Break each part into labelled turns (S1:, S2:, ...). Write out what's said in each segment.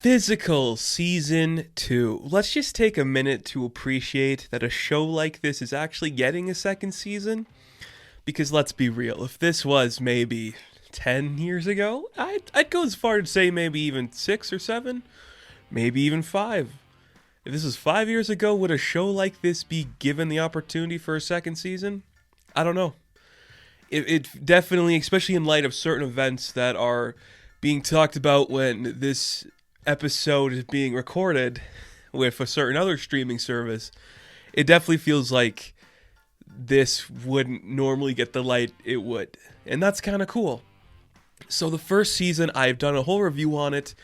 S1: Physical Season 2. Let's just take a minute to appreciate that a show like this is actually getting a second season. Because let's be real, if this was maybe 10 years ago, I'd go as far to say maybe even 6 or 7, maybe even 5. If this was 5 years ago, would a show like this be given the opportunity for a second season? I don't know. It definitely, especially in light of certain events that are being talked about when this episode is being recorded with a certain other streaming service, it definitely feels like this wouldn't normally get the light it would. And that's kind of cool. So the first season, I've done a whole review on it.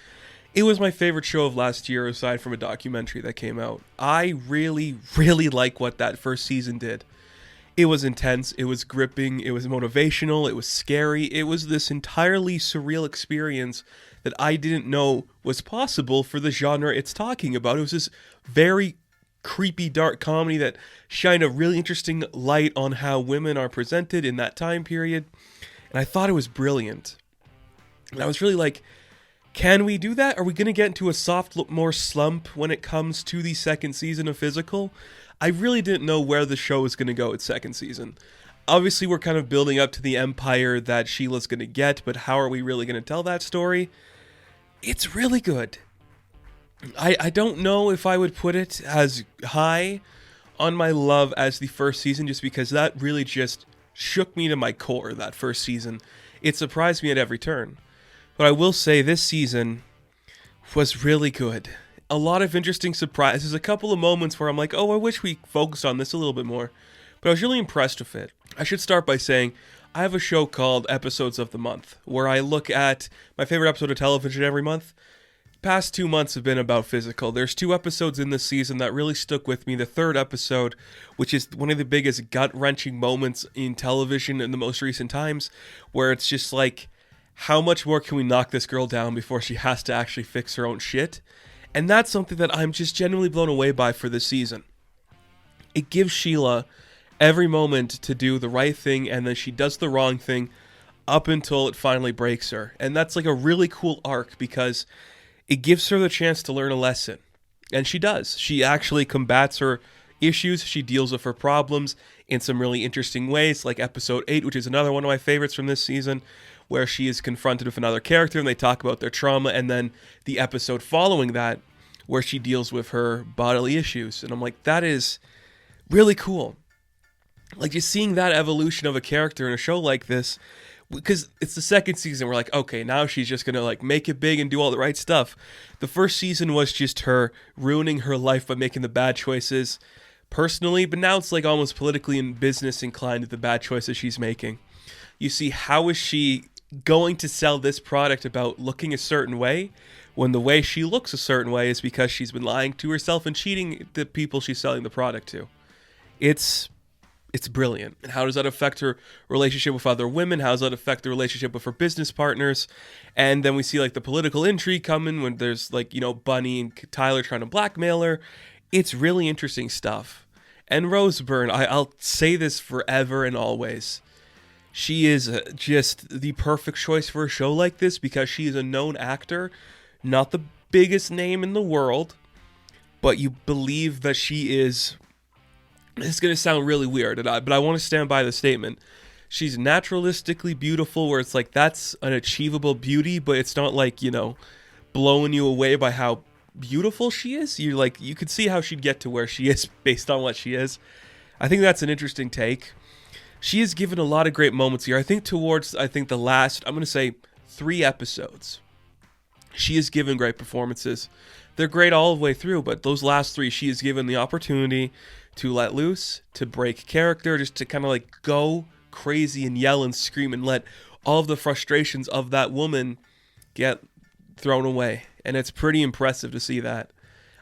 S1: It was my favorite show of last year, aside from a documentary that came out. I really, really like what that first season did. It was intense, it was gripping, it was motivational, it was scary. It was this entirely surreal experience that I didn't know was possible for the genre it's talking about. It was this very creepy, dark comedy that shined a really interesting light on how women are presented in that time period. And I thought it was brilliant. And I was really like, can we do that? Are we going to get into a soft, more slump when it comes to the second season of Physical? I really didn't know where the show was going to go its second season. Obviously, we're kind of building up to the empire that Sheila's going to get, but how are we really going to tell that story? It's really good. I don't know if I would put it as high on my love as the first season, just because that really just shook me to my core, that first season. It surprised me at every turn. But I will say this season was really good. A lot of interesting surprises, a couple of moments where I'm like, oh, I wish we focused on this a little bit more. But I was really impressed with it. I should start by saying I have a show called Episodes of the Month, where I look at my favorite episode of television every month. Past 2 months have been about Physical. There's 2 episodes in this season that really stuck with me. The third episode, which is one of the biggest gut-wrenching moments in television in the most recent times, where it's just like, how much more can we knock this girl down before she has to actually fix her own shit? And that's something that I'm just genuinely blown away by for this season. It gives Sheila every moment to do the right thing, and then she does the wrong thing up until it finally breaks her. And that's like a really cool arc, because it gives her the chance to learn a lesson. And she does. She actually combats her issues. She deals with her problems in some really interesting ways, like episode 8, which is another one of my favorites from this season, where she is confronted with another character and they talk about their trauma, and then the episode following that, where she deals with her bodily issues. And I'm like, that is really cool. Like, just seeing that evolution of a character in a show like this, because it's the second season, we're like, okay, now she's just gonna like make it big and do all the right stuff. The first season was just her ruining her life by making the bad choices personally, but now it's like almost politically and business inclined with the bad choices she's making. You see, how is she going to sell this product about looking a certain way when the way she looks a certain way is because she's been lying to herself and cheating the people she's selling the product to? It's brilliant. And how does that affect her relationship with other women? How does that affect the relationship with her business partners? And then we see like the political intrigue coming when there's like, you know, Bunny and Tyler trying to blackmail her. It's really interesting stuff. And Rose Byrne, I'll say this forever and always. She is just the perfect choice for a show like this, because she is a known actor, not the biggest name in the world, but you believe that she is. It's going to sound really weird, but I want to stand by the statement. She's naturalistically beautiful, where it's like that's an achievable beauty, but it's not like, you know, blowing you away by how beautiful she is. You're like, you could see how she'd get to where she is based on what she is. I think that's an interesting take. She has given a lot of great moments here. I think the last, I'm going to say 3 episodes, she has given great performances. They're great all the way through, but those last 3, she has given the opportunity to let loose, to break character, just to kind of like go crazy and yell and scream and let all of the frustrations of that woman get thrown away. And it's pretty impressive to see that.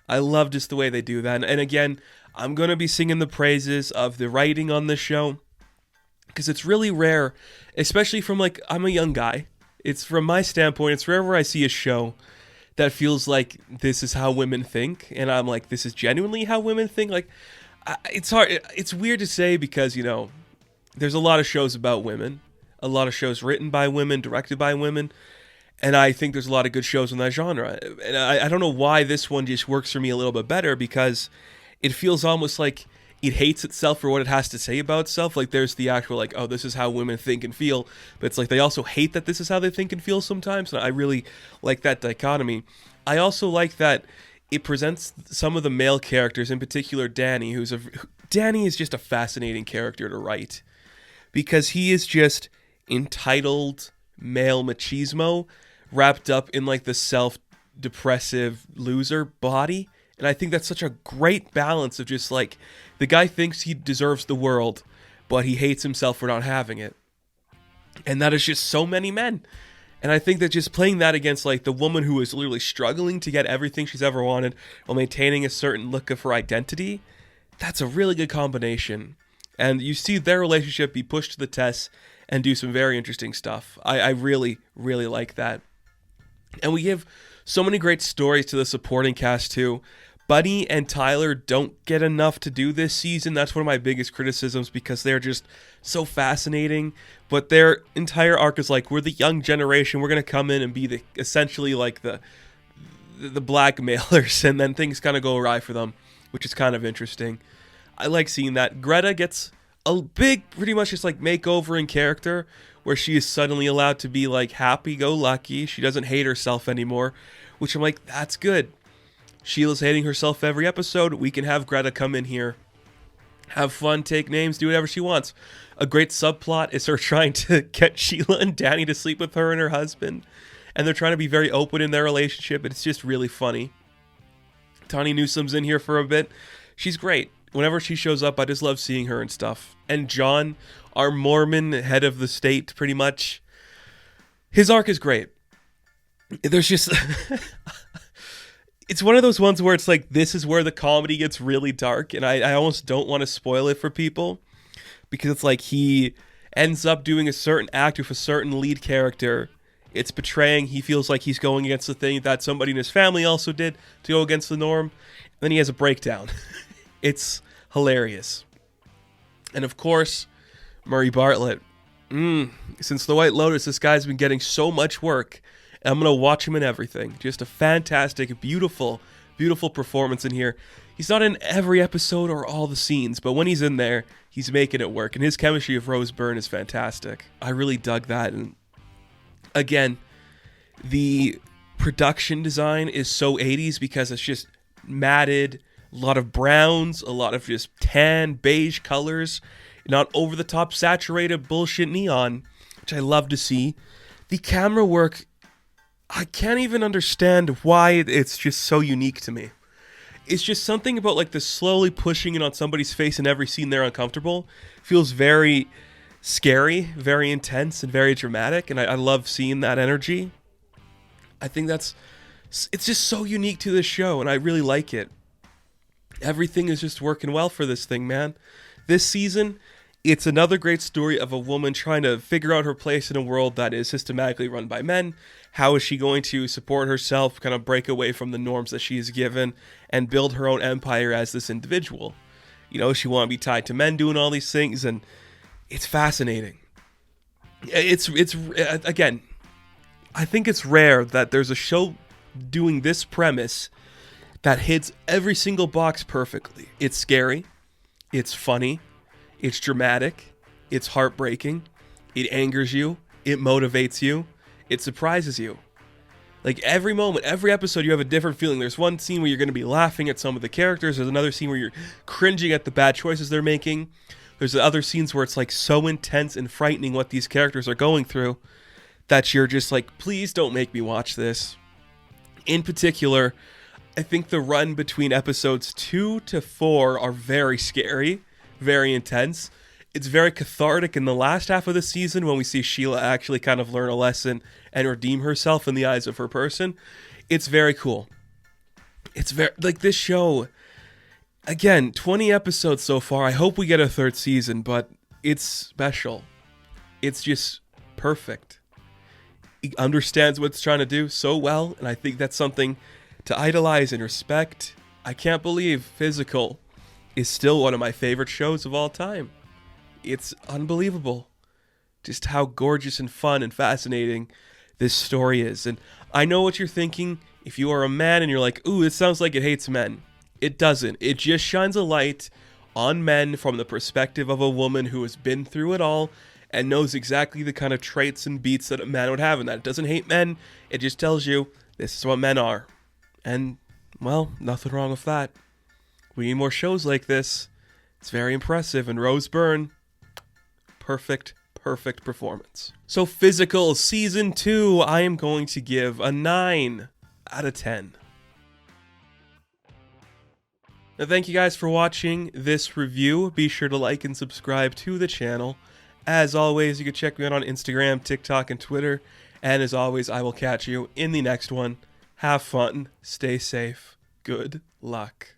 S1: I love just the way they do that. And again, I'm going to be singing the praises of the writing on this show, because it's really rare, especially from like, I'm a young guy. It's from my standpoint, it's rare where I see a show that feels like this is how women think. And I'm like, this is genuinely how women think. Like, it's hard. It's weird to say, because, you know, there's a lot of shows about women, a lot of shows written by women, directed by women. And I think there's a lot of good shows in that genre. And I don't know why this one just works for me a little bit better, because it feels almost like it hates itself for what it has to say about itself. Like there's the actual like, oh, this is how women think and feel. But it's like they also hate that this is how they think and feel sometimes. And I really like that dichotomy. I also like that it presents some of the male characters, in particular Danny, Danny is just a fascinating character to write. Because he is just entitled male machismo wrapped up in like the self-depressive loser body. And I think that's such a great balance of just like, the guy thinks he deserves the world, but he hates himself for not having it. And that is just so many men. And I think that just playing that against like the woman who is literally struggling to get everything she's ever wanted while maintaining a certain look of her identity, that's a really good combination. And you see their relationship be pushed to the test and do some very interesting stuff. I really, really like that. And we give so many great stories to the supporting cast too. Buddy and Tyler don't get enough to do this season. That's one of my biggest criticisms, because they're just so fascinating. But their entire arc is like, we're the young generation. We're going to come in and be essentially like the blackmailers, and then things kind of go awry for them, which is kind of interesting. I like seeing that. Greta gets a big, pretty much just like makeover in character, where she is suddenly allowed to be like happy-go-lucky. She doesn't hate herself anymore, which I'm like, that's good. Sheila's hating herself every episode. We can have Greta come in here, have fun, take names, do whatever she wants. A great subplot is her trying to get Sheila and Danny to sleep with her and her husband, and they're trying to be very open in their relationship. It's just really funny. Tawny Newsom's in here for a bit. She's great. Whenever she shows up, I just love seeing her and stuff. And John, our Mormon head of the state, pretty much, his arc is great. There's just... It's one of those ones where it's like, this is where the comedy gets really dark, and I almost don't want to spoil it for people, because it's like he ends up doing a certain act with a certain lead character. It's betraying. He feels like he's going against the thing that somebody in his family also did to go against the norm. Then he has a breakdown. It's hilarious. And of course, Murray Bartlett. Since The White Lotus, this guy's been getting so much work. And I'm going to watch him in everything. Just a fantastic, beautiful, beautiful performance in here. He's not in every episode or all the scenes, but when he's in there, he's making it work. And his chemistry with Rose Byrne is fantastic. I really dug that. And again, the production design is so 80s, because it's just matted, a lot of browns, a lot of just tan, beige colors, not over-the-top saturated bullshit neon, which I love to see. The camera work, I can't even understand why it's just so unique to me. It's just something about like the slowly pushing it on somebody's face in every scene they're uncomfortable. Feels very scary, very intense, and very dramatic, and I love seeing that energy. I think it's just so unique to this show, and I really like it. Everything is just working well for this thing, man. This season, it's another great story of a woman trying to figure out her place in a world that is systematically run by men. How is she going to support herself, kind of break away from the norms that she is given, and build her own empire as this individual? You know, she want to be tied to men doing all these things, and it's fascinating. It's again, I think it's rare that there's a show doing this premise that hits every single box perfectly. It's scary, it's funny, it's dramatic, it's heartbreaking, it angers you, it motivates you, it surprises you. Like every moment, every episode, you have a different feeling. There's one scene where you're going to be laughing at some of the characters. There's another scene where you're cringing at the bad choices they're making. There's other scenes where it's like so intense and frightening what these characters are going through that you're just like, please don't make me watch this. In particular, I think the run between episodes 2 to 4 are very scary, very intense. It's very cathartic in the last half of the season when we see Sheila actually kind of learn a lesson and redeem herself in the eyes of her person. It's very cool. It's very, like, this show, again, 20 episodes so far. I hope we get a third season, but it's special. It's just perfect. It understands what it's trying to do so well, and I think that's something to idolize and respect. I can't believe Physical is still one of my favorite shows of all time. It's unbelievable just how gorgeous and fun and fascinating this story is. And I know what you're thinking. If you are a man and you're like, ooh, it sounds like it hates men. It doesn't. It just shines a light on men from the perspective of a woman who has been through it all and knows exactly the kind of traits and beats that a man would have. And that it doesn't hate men. It just tells you this is what men are. And, well, nothing wrong with that. We need more shows like this. It's very impressive. And Rose Byrne, perfect performance. So Physical Season 2, I am going to give a 9 out of 10. Now, thank you guys for watching this review. Be sure to like and subscribe to the channel. As always, you can check me out on Instagram, TikTok, and Twitter. And as always, I will catch you in the next one. Have fun. Stay safe. Good luck.